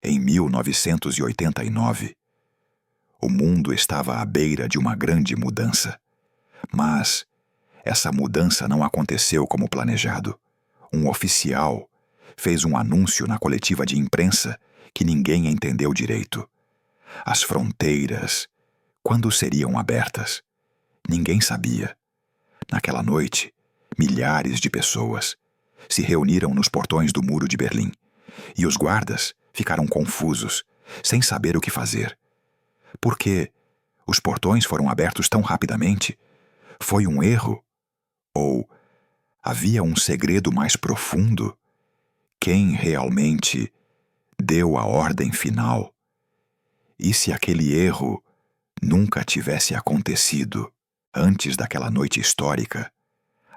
Em 1989, o mundo estava à beira de uma grande mudança. Mas essa mudança não aconteceu como planejado. Um oficial fez um anúncio na coletiva de imprensa que ninguém entendeu direito. As fronteiras, quando seriam abertas? Ninguém sabia. Naquela noite, milhares de pessoas se reuniram nos portões do Muro de Berlim, e os guardas ficaram confusos, sem saber o que fazer. Por que os portões foram abertos tão rapidamente? Foi um erro? Ou havia um segredo mais profundo? Quem realmente deu a ordem final? E se aquele erro nunca tivesse acontecido antes daquela noite histórica?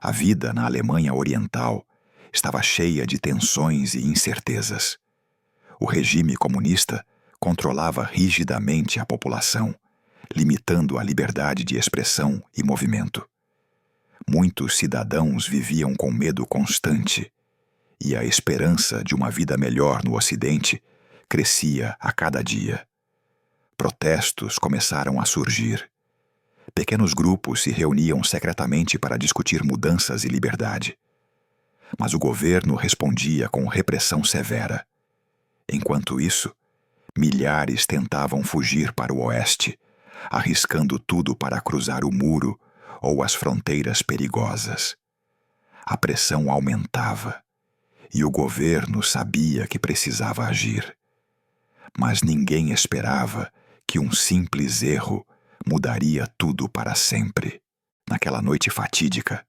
A vida na Alemanha Oriental estava cheia de tensões e incertezas. O regime comunista controlava rigidamente a população, limitando a liberdade de expressão e movimento. Muitos cidadãos viviam com medo constante, e a esperança de uma vida melhor no Ocidente crescia a cada dia. Protestos começaram a surgir. Pequenos grupos se reuniam secretamente para discutir mudanças e liberdade. Mas o governo respondia com repressão severa. Enquanto isso, milhares tentavam fugir para o oeste, arriscando tudo para cruzar o muro ou as fronteiras perigosas. A pressão aumentava, e o governo sabia que precisava agir. Mas ninguém esperava que um simples erro mudaria tudo para sempre. Naquela noite fatídica,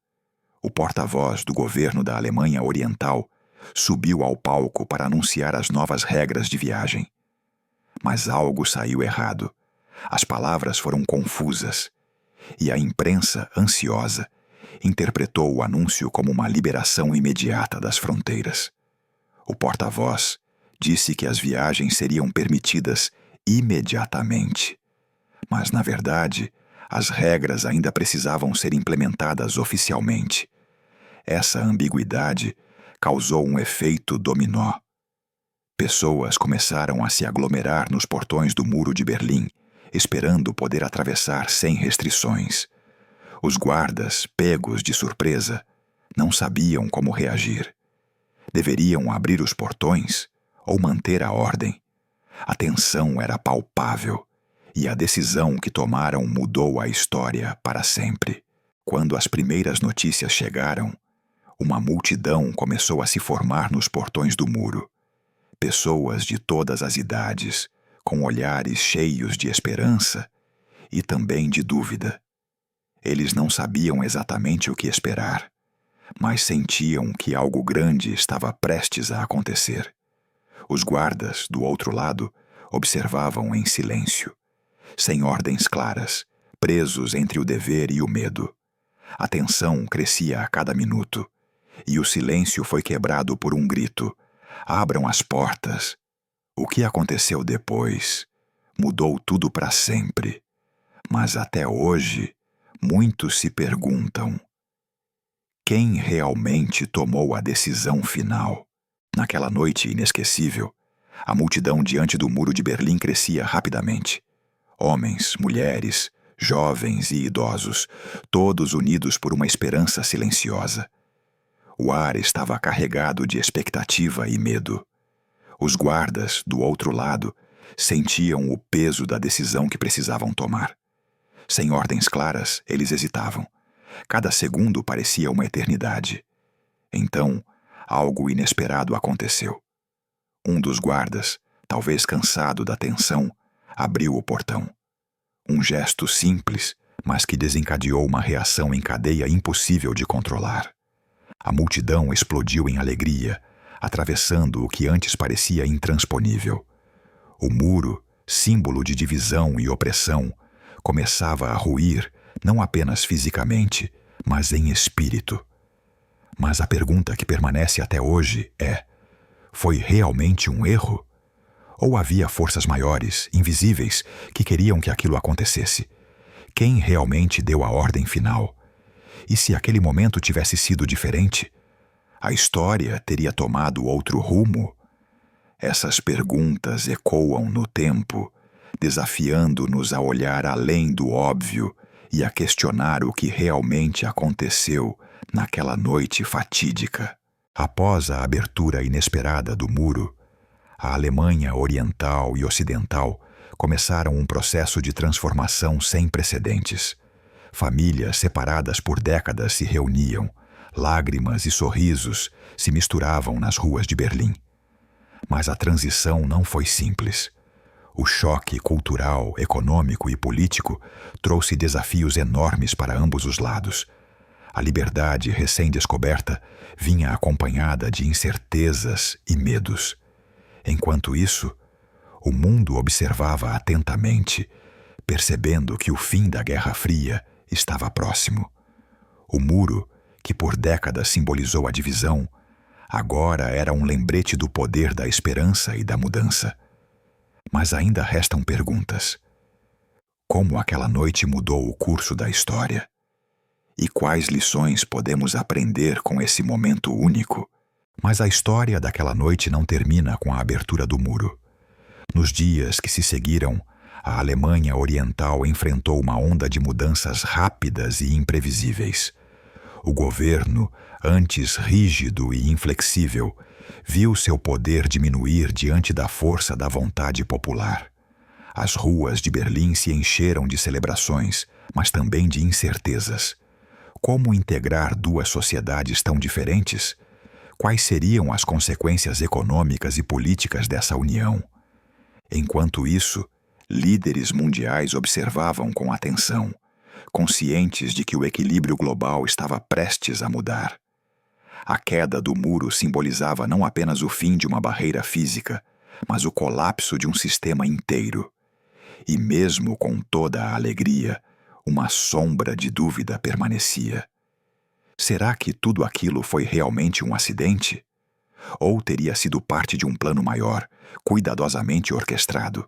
o porta-voz do governo da Alemanha Oriental subiu ao palco para anunciar as novas regras de viagem. Mas algo saiu errado. As palavras foram confusas, e a imprensa, ansiosa, interpretou o anúncio como uma liberação imediata das fronteiras. O porta-voz disse que as viagens seriam permitidas imediatamente. Mas, na verdade, as regras ainda precisavam ser implementadas oficialmente. Essa ambiguidade causou um efeito dominó. Pessoas começaram a se aglomerar nos portões do Muro de Berlim, esperando poder atravessar sem restrições. Os guardas, pegos de surpresa, não sabiam como reagir. Deveriam abrir os portões ou manter a ordem? A tensão era palpável, e a decisão que tomaram mudou a história para sempre. Quando as primeiras notícias chegaram, uma multidão começou a se formar nos portões do muro. Pessoas de todas as idades, com olhares cheios de esperança e também de dúvida. Eles não sabiam exatamente o que esperar, mas sentiam que algo grande estava prestes a acontecer. Os guardas, do outro lado, observavam em silêncio, sem ordens claras, presos entre o dever e o medo. A tensão crescia a cada minuto, e o silêncio foi quebrado por um grito: "Abram as portas!" O que aconteceu depois mudou tudo para sempre. Mas até hoje, muitos se perguntam: quem realmente tomou a decisão final? Naquela noite inesquecível, a multidão diante do Muro de Berlim crescia rapidamente. Homens, mulheres, jovens e idosos, todos unidos por uma esperança silenciosa. O ar estava carregado de expectativa e medo. Os guardas, do outro lado, sentiam o peso da decisão que precisavam tomar. Sem ordens claras, eles hesitavam. Cada segundo parecia uma eternidade. Então, algo inesperado aconteceu. Um dos guardas, talvez cansado da tensão, abriu o portão. Um gesto simples, mas que desencadeou uma reação em cadeia impossível de controlar. A multidão explodiu em alegria, atravessando o que antes parecia intransponível. O muro, símbolo de divisão e opressão, começava a ruir não apenas fisicamente, mas em espírito. Mas a pergunta que permanece até hoje é: foi realmente um erro? Ou havia forças maiores, invisíveis, que queriam que aquilo acontecesse? Quem realmente deu a ordem final? E se aquele momento tivesse sido diferente? A história teria tomado outro rumo? Essas perguntas ecoam no tempo, desafiando-nos a olhar além do óbvio e a questionar o que realmente aconteceu naquela noite fatídica. Após a abertura inesperada do muro, a Alemanha Oriental e Ocidental começaram um processo de transformação sem precedentes. Famílias separadas por décadas se reuniam, lágrimas e sorrisos se misturavam nas ruas de Berlim. Mas a transição não foi simples. O choque cultural, econômico e político trouxe desafios enormes para ambos os lados. A liberdade recém-descoberta vinha acompanhada de incertezas e medos. Enquanto isso, o mundo observava atentamente, percebendo que o fim da Guerra Fria estava próximo. O muro, que por décadas simbolizou a divisão, agora era um lembrete do poder da esperança e da mudança. Mas ainda restam perguntas. Como aquela noite mudou o curso da história? E quais lições podemos aprender com esse momento único? Mas a história daquela noite não termina com a abertura do muro. Nos dias que se seguiram, a Alemanha Oriental enfrentou uma onda de mudanças rápidas e imprevisíveis. O governo, antes rígido e inflexível, viu seu poder diminuir diante da força da vontade popular. As ruas de Berlim se encheram de celebrações, mas também de incertezas. Como integrar duas sociedades tão diferentes? Quais seriam as consequências econômicas e políticas dessa união? Enquanto isso, líderes mundiais observavam com atenção, conscientes de que o equilíbrio global estava prestes a mudar. A queda do muro simbolizava não apenas o fim de uma barreira física, mas o colapso de um sistema inteiro. E mesmo com toda a alegria, uma sombra de dúvida permanecia. Será que tudo aquilo foi realmente um acidente? Ou teria sido parte de um plano maior, cuidadosamente orquestrado?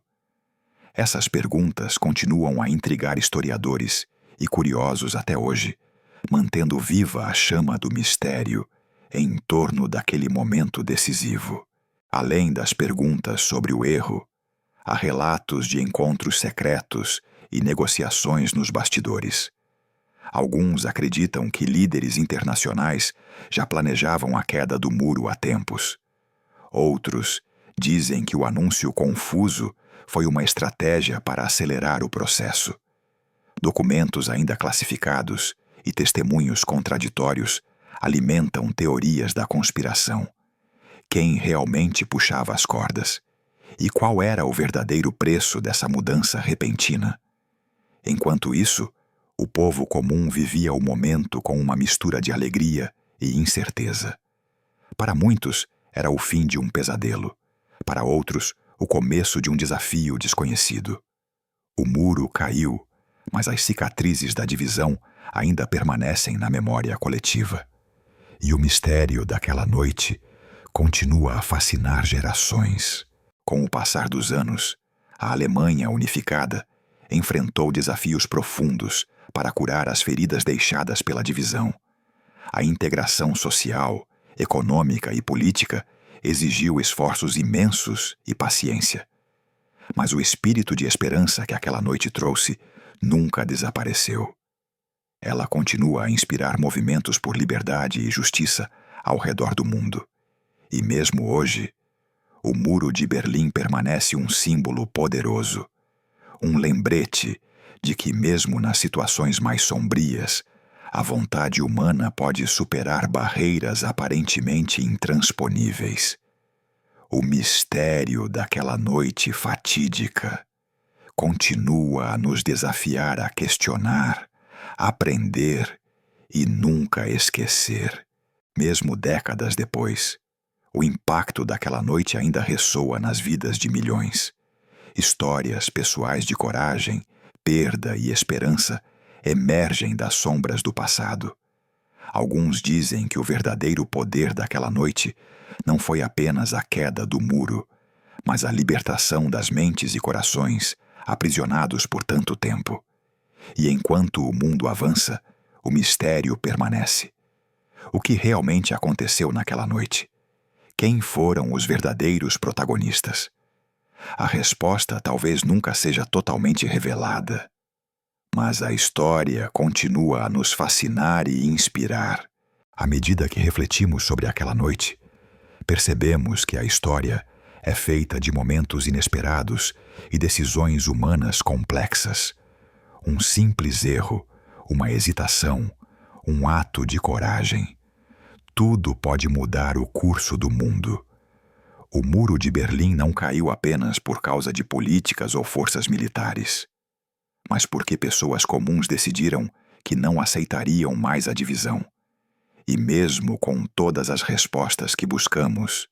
Essas perguntas continuam a intrigar historiadores e curiosos até hoje, mantendo viva a chama do mistério em torno daquele momento decisivo. Além das perguntas sobre o erro, há relatos de encontros secretos e negociações nos bastidores. Alguns acreditam que líderes internacionais já planejavam a queda do muro há tempos. Outros dizem que o anúncio confuso foi uma estratégia para acelerar o processo. Documentos ainda classificados e testemunhos contraditórios alimentam teorias da conspiração. Quem realmente puxava as cordas? E qual era o verdadeiro preço dessa mudança repentina? Enquanto isso, o povo comum vivia o momento com uma mistura de alegria e incerteza. Para muitos, era o fim de um pesadelo. Para outros, o começo de um desafio desconhecido. O muro caiu, mas as cicatrizes da divisão ainda permanecem na memória coletiva. E o mistério daquela noite continua a fascinar gerações. Com o passar dos anos, a Alemanha unificada enfrentou desafios profundos para curar as feridas deixadas pela divisão. A integração social, econômica e política exigiu esforços imensos e paciência. Mas o espírito de esperança que aquela noite trouxe nunca desapareceu. Ela continua a inspirar movimentos por liberdade e justiça ao redor do mundo. E mesmo hoje, o Muro de Berlim permanece um símbolo poderoso, um lembrete de que mesmo nas situações mais sombrias, a vontade humana pode superar barreiras aparentemente intransponíveis. O mistério daquela noite fatídica continua a nos desafiar a questionar, aprender e nunca esquecer. Mesmo décadas depois, o impacto daquela noite ainda ressoa nas vidas de milhões. Histórias pessoais de coragem, perda e esperança emergem das sombras do passado. Alguns dizem que o verdadeiro poder daquela noite não foi apenas a queda do muro, mas a libertação das mentes e corações aprisionados por tanto tempo. E enquanto o mundo avança, o mistério permanece. O que realmente aconteceu naquela noite? Quem foram os verdadeiros protagonistas? A resposta talvez nunca seja totalmente revelada, mas a história continua a nos fascinar e inspirar. À medida que refletimos sobre aquela noite, percebemos que a história é feita de momentos inesperados e decisões humanas complexas. Um simples erro, uma hesitação, um ato de coragem. Tudo pode mudar o curso do mundo. O Muro de Berlim não caiu apenas por causa de políticas ou forças militares, mas porque pessoas comuns decidiram que não aceitariam mais a divisão. E mesmo com todas as respostas que buscamos,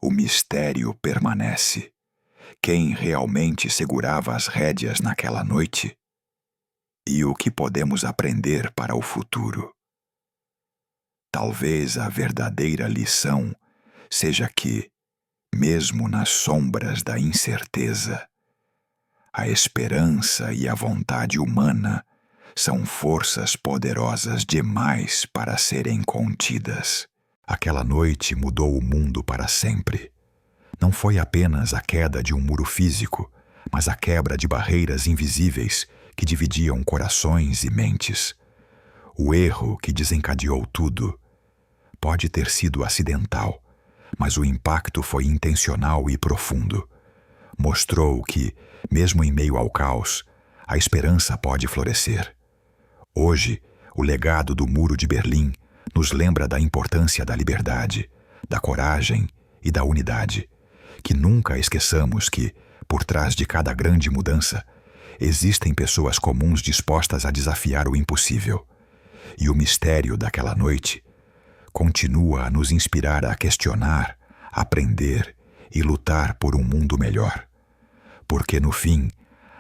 o mistério permanece. Quem realmente segurava as rédeas naquela noite? E o que podemos aprender para o futuro? Talvez a verdadeira lição seja que, mesmo nas sombras da incerteza, a esperança e a vontade humana são forças poderosas demais para serem contidas. Aquela noite mudou o mundo para sempre. Não foi apenas a queda de um muro físico, mas a quebra de barreiras invisíveis que dividiam corações e mentes. O erro que desencadeou tudo pode ter sido acidental, mas o impacto foi intencional e profundo. Mostrou que, mesmo em meio ao caos, a esperança pode florescer. Hoje, o legado do Muro de Berlim nos lembra da importância da liberdade, da coragem e da unidade. Que nunca esqueçamos que, por trás de cada grande mudança, existem pessoas comuns dispostas a desafiar o impossível. E o mistério daquela noite continua a nos inspirar a questionar, aprender e lutar por um mundo melhor. Porque, no fim,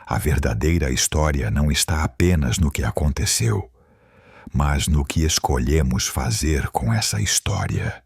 a verdadeira história não está apenas no que aconteceu, mas no que escolhemos fazer com essa história.